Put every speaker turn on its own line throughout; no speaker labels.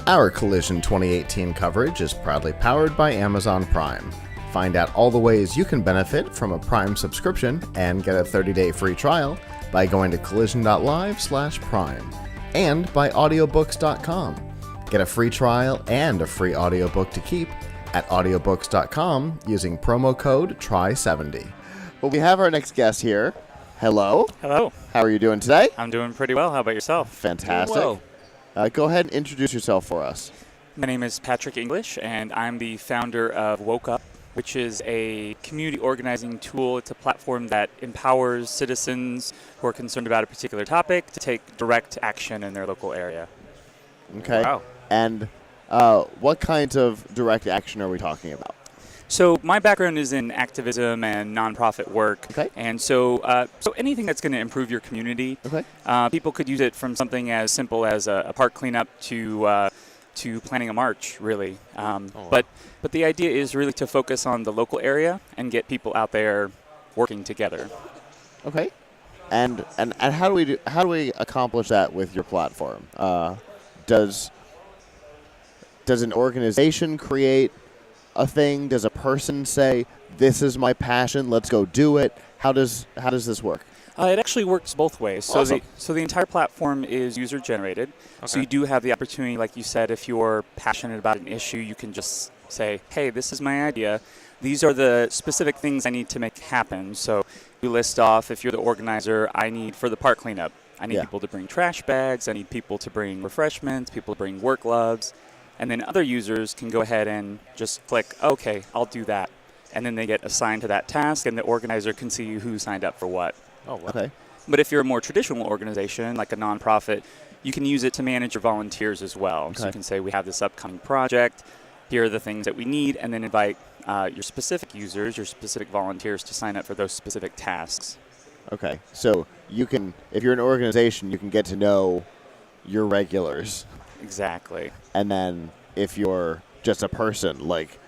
Our Collision 2018 coverage is proudly powered by Amazon Prime. Find out all the ways you can benefit from a Prime subscription and get a 30-day free trial by going to collision.live/prime and by audiobooks.com. Get a free trial and a free audiobook to keep at audiobooks.com using promo code TRY70. Well, we have our next guest here. Hello.
Hello.
How are you doing today?
I'm doing pretty well. How about yourself?
Fantastic. Go ahead and introduce yourself for us.
My name is Patrick English, and I'm the founder of WokeUp, which is a community organizing tool. It's a platform that empowers citizens who are concerned about a particular topic to take direct action in their local area.
Okay.
Wow.
And what kinds of direct action are we talking about?
So my background is in activism and nonprofit work,
Okay.
and so anything that's going to improve your community.
Okay.
People could use it from something as simple as a park cleanup to planning a march, really.
Wow.
But the idea is really to focus on the local area and get people out there working together.
Okay. And how do we accomplish that with your platform? Does an organization create a thing? Does a person say, "This is my passion, let's go do it"? How does this work?
It actually works both ways.
Awesome.
So the entire platform is user-generated. Okay. So you do have the opportunity, like you said, if you're passionate about an issue, you can just say, "Hey, this is my idea. These are the specific things I need to make happen." So you list off, if you're the organizer, I need for the park cleanup, I need people to bring trash bags, I need people to bring refreshments, people to bring work gloves. And then other users can go ahead and just click, "Okay, I'll do that." And then they get assigned to that task, and the organizer can see who signed up for what.
Oh, wow. Okay.
But if you're a more traditional organization, like a nonprofit, you can use it to manage your volunteers as well. Okay. So you can say, "We have this upcoming project. Here are the things that we need," and then invite your specific users, your specific volunteers to sign up for those specific tasks.
Okay. So you can, if you're an organization, you can get to know your regulars.
Exactly.
And then if you're just a person like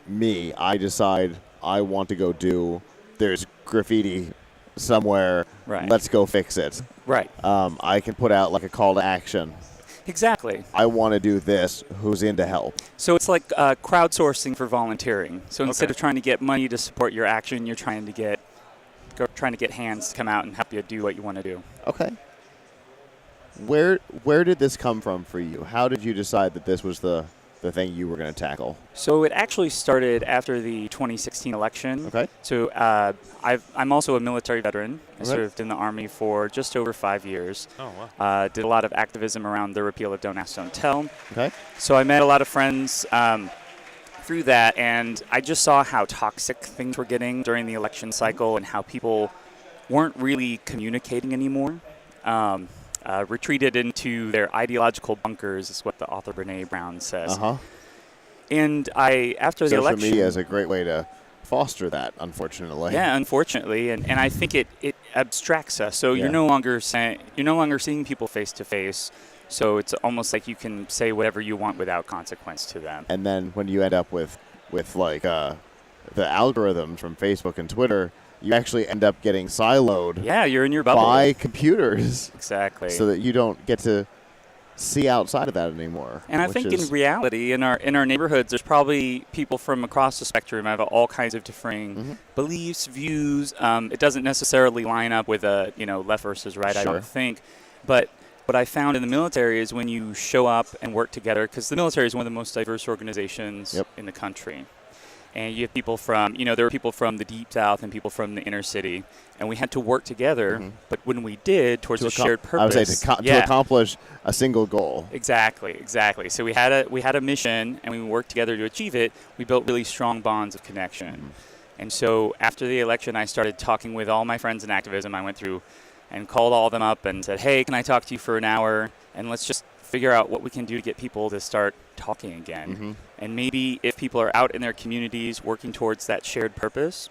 me, I decide I want to go there's graffiti somewhere,
right.
Let's go fix it.
Right.
I can put out like a call to action.
Exactly.
I want to do this. Who's in to help?
So it's like crowdsourcing for volunteering. So instead of trying to get money to support your action, you're trying to get hands to come out and help you do what you want to do.
Okay. Where did this come from for you? How did you decide that this was the thing you were going to tackle?
So it actually started after the 2016 election.
Okay.
So I'm also a military veteran. I
Okay.
served in the Army for just over 5 years.
Oh, wow.
Did a lot of activism around the repeal of Don't Ask, Don't Tell.
Okay.
So I met a lot of friends through that, and I just saw how toxic things were getting during the election cycle and how people weren't really communicating anymore. Retreated into their ideological bunkers is what the author Brene Brown says.
Uh-huh.
And after the election...
Social media is a great way to foster that, unfortunately.
Yeah, unfortunately, and I think it abstracts us. So you're no longer seeing people face to face. So it's almost like you can say whatever you want without consequence to them.
And then when you end up with like the algorithms from Facebook and Twitter, you actually end up getting siloed.
Yeah, you're in your bubble.
By computers.
Exactly.
So that you don't get to see outside of that anymore.
And I think in reality, in our neighborhoods, there's probably people from across the spectrum have all kinds of differing beliefs, views. It doesn't necessarily line up with left versus right,
Sure.
I don't think. But what I found in the military is when you show up and work together, because the military is one of the most diverse organizations in the country. And you have people from, there were people from the deep south and people from the inner city. And we had to work together. But when we did, towards a shared purpose.
I would say to accomplish a single goal.
Exactly. So we had a mission, and when we worked together to achieve it, we built really strong bonds of connection. And so after the election, I started talking with all my friends in activism. I went through and called all of them up and said, "Hey, can I talk to you for an hour? And let's just figure out what we can do to get people to start talking again." And maybe if people are out in their communities working towards that shared purpose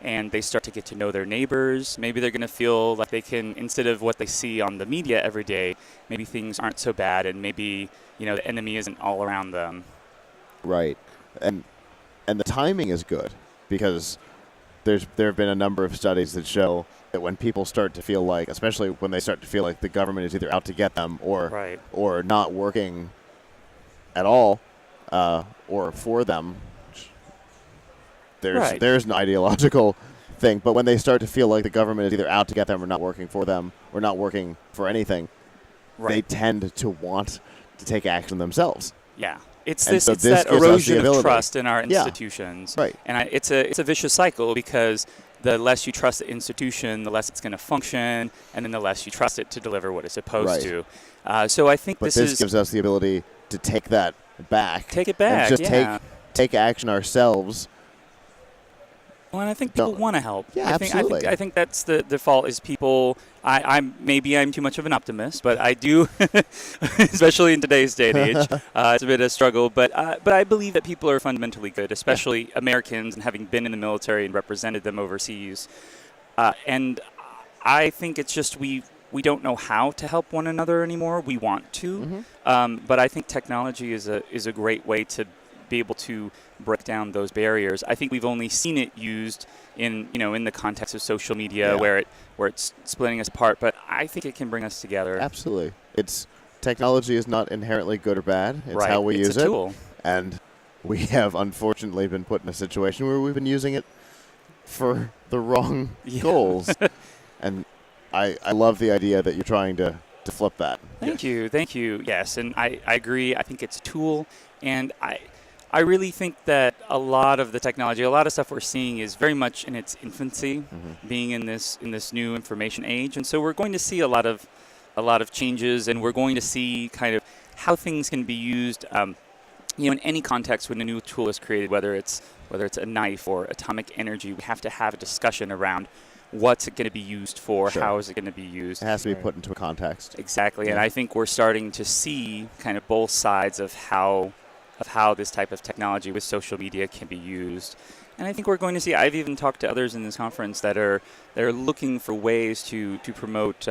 and they start to get to know their neighbors, maybe they're going to feel like they can, instead of what they see on the media every day, maybe things aren't so bad and maybe, the enemy isn't all around them.
Right. And the timing is good because there have been a number of studies that show that when people start to feel like, especially when they start to feel like the government is either out to get them or not working at all or for them, there's an ideological thing. But when they start to feel like the government is either out to get them or not working for them or not working for anything, they tend to want to take action themselves.
Yeah. It's
And
this.
so
It's
this
that
gives us the
erosion of
ability.
trust in our institutions,
Right.
And it's a vicious cycle, because the less you trust the institution, the less it's going to function, and then the less you trust it to deliver what it's supposed to. So I think
But
this
gives us the ability to take that back.
Take it back.
And just take action ourselves.
Well, and I think people want to help.
Yeah, absolutely.
I think that's the default is people. Maybe I'm too much of an optimist, but I do, especially in today's day and age. It's a bit of a struggle, but I believe that people are fundamentally good, especially Americans, and having been in the military and represented them overseas. And I think it's just we don't know how to help one another anymore. We want to, but I think technology is a great way to be able to break down those barriers. I think we've only seen it used in the context of social media, where it's splitting us apart. But I think it can bring us together.
Absolutely, technology is not inherently good or bad. It's how we use
it. It's a tool.
And we have unfortunately been put in a situation where we've been using it for the wrong goals. And I love the idea that you're trying to flip that.
Thank you. Yes, and I agree. I think it's a tool, and I really think that a lot of the technology, a lot of stuff we're seeing is very much in its infancy, being in this new information age. And so we're going to see a lot of changes, and we're going to see kind of how things can be used in any context when a new tool is created, whether it's a knife or atomic energy. We have to have a discussion around what's it going to be used for, how is it going to be used.
It has to be put into a context.
Exactly, and I think we're starting to see kind of both sides of how this type of technology with social media can be used. And I think we're going to see, I've even talked to others in this conference that are looking for ways to promote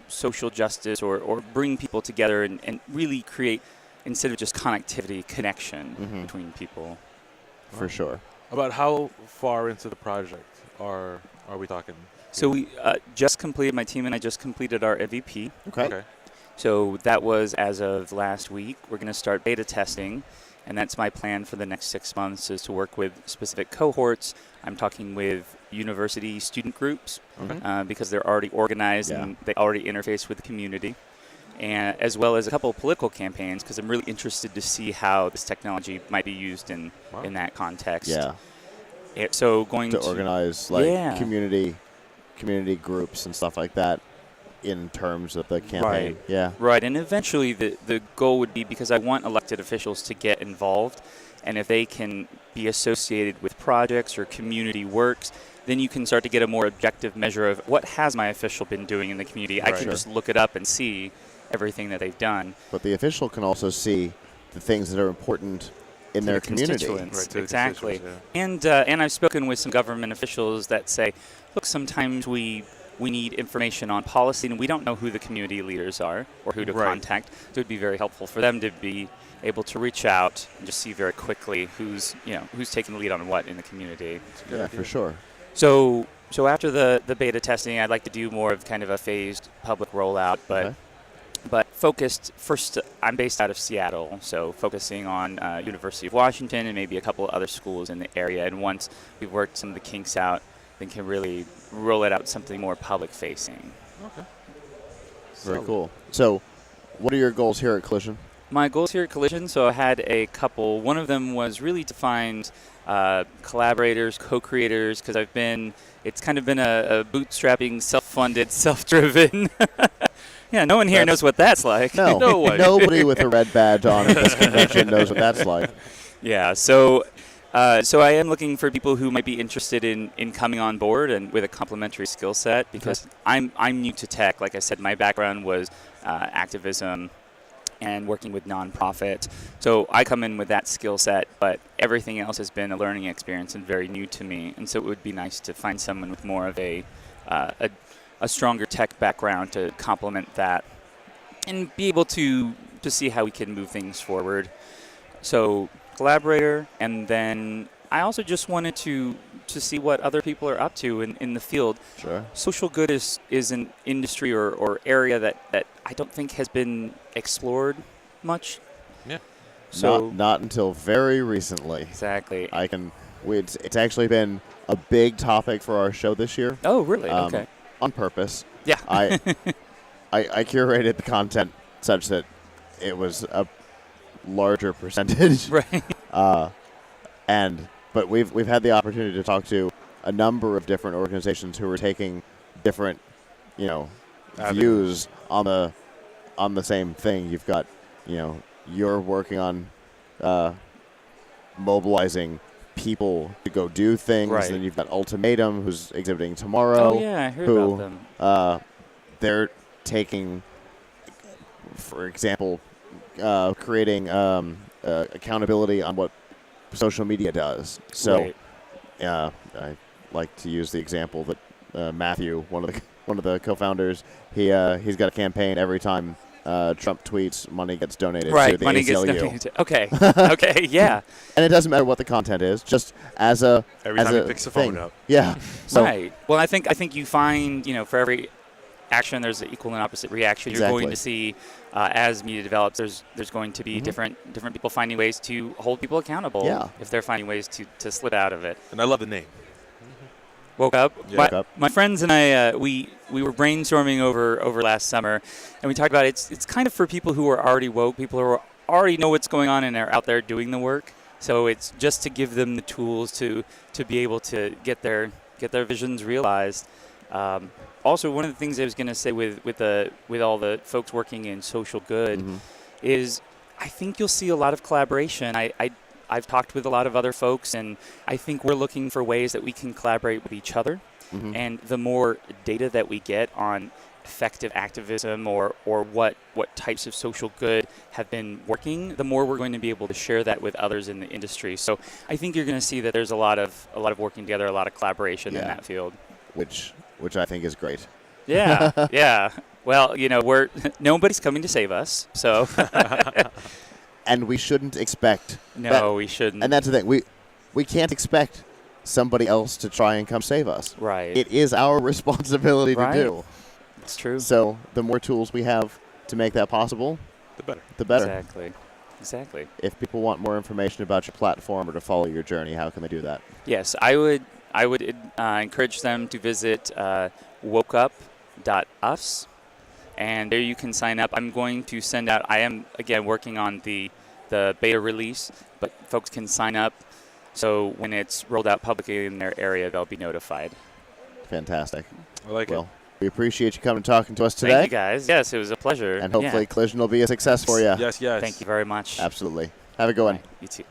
social justice or bring people together and really create, instead of just connectivity, connection between people.
For sure.
About how far into the project are we talking?
So we just completed, my team and I just completed our MVP.
Okay.
So that was as of last week. We're going to start beta testing, and that's my plan for the next 6 months, is to work with specific cohorts. I'm talking with university student groups because they're already organized and they already interface with the community, and as well as a couple of political campaigns, because I'm really interested to see how this technology might be used in that context.
Yeah.
So going to
organize community groups and stuff like that in terms of the campaign.
Right, and eventually the goal would be, because I want elected officials to get involved, and if they can be associated with projects or community works, then you can start to get a more objective measure of what has my official been doing in the community. I can just look it up and see everything that they've done.
But the official can also see the things that are important in their community.
Exactly. And I've spoken with some government officials that say, look, sometimes we need information on policy, and we don't know who the community leaders are or who to contact. So it would be very helpful for them to be able to reach out and just see very quickly who's taking the lead on what in the community.
Yeah, for sure.
So after the beta testing, I'd like to do more of kind of a phased public rollout, but focused first. I'm based out of Seattle, so focusing on University of Washington and maybe a couple of other schools in the area. And once we've worked some of the kinks out, then can really roll it out something more public-facing.
Okay.
Very cool. So what are your goals here at Collision?
My goals here at Collision, so I had a couple. One of them was really to find collaborators, co-creators, because it's kind of been a bootstrapping, self-funded, self-driven. Yeah, no one here knows what that's like.
No, nobody with a red badge on at this convention knows what that's like.
Yeah, so I am looking for people who might be interested in coming on board and with a complementary skill set, because I'm new to tech. Like I said, my background was activism and working with nonprofits. So I come in with that skill set, but everything else has been a learning experience and very new to me. And so it would be nice to find someone with more of a stronger tech background to complement that and be able to see how we can move things forward. So collaborator, and then I also just wanted to see what other people are up to in the field.
Sure. Social
good is an industry or area that I don't think has been explored much.
Yeah.
So
not until very recently.
exactly.
It's actually been a big topic for our show this year.
Oh, really? Okay.
On purpose.
Yeah.
I curated the content such that it was a larger percentage.
Right.
But we've had the opportunity to talk to a number of different organizations who are taking different, views on the same thing. You've got, you're working on mobilizing people to go do things.
Right.
And then you've got Ultimatum, who's exhibiting tomorrow.
Oh, yeah, I heard about them.
They're taking, for example, creating accountability on what social media does. So,
Right.
I like to use the example that Matthew, one of the co-founders, he's got a campaign every time Trump tweets, money gets donated to the
money
ACLU.
gets donated. Okay. Okay. Yeah.
And it doesn't matter what the content is, just as a
Every
as
time he
a
picks the
thing.
phone up.
Yeah. So
Right. Well, I think you find, for every action, there's an equal and opposite reaction. You're going to see, as media develops, there's going to be different people finding ways to hold people accountable.
Yeah.
If they're finding ways to slip out of it.
And I love the name.
WokeUp.
Yeah.
WokeUp.
My friends and I, we were brainstorming over last summer, and we talked about it's kind of for people who are already woke, people who already know what's going on and are out there doing the work. So it's just to give them the tools to be able to get their visions realized. Also, one of the things I was going to say with all the folks working in social good is I think you'll see a lot of collaboration. I've talked with a lot of other folks, and I think we're looking for ways that we can collaborate with each other. And the more data that we get on effective activism or what types of social good have been working, the more we're going to be able to share that with others in the industry. So I think you're going to see that there's a lot of working together, a lot of collaboration in that field.
which I think is great.
Yeah, yeah. Well, nobody's coming to save us, so.
And we shouldn't expect.
We shouldn't.
And that's the thing. We can't expect somebody else to try and come save us.
Right.
It is our responsibility to do.
It's true.
So the more tools we have to make that possible,
The better.
the better.
Exactly.
If people want more information about your platform or to follow your journey, how can they do that?
Yes, I would encourage them to visit WokeUp.us, and there you can sign up. I'm going to send out. I am again working on the beta release, but folks can sign up. So when it's rolled out publicly in their area, they'll be notified.
Fantastic.
I like it.
Well, we appreciate you coming and talking to us today.
Thank you, guys. Yes, it was a pleasure.
And hopefully Collision will be a success for you.
Yes.
Thank you very much.
Absolutely. Have a good one.
You too.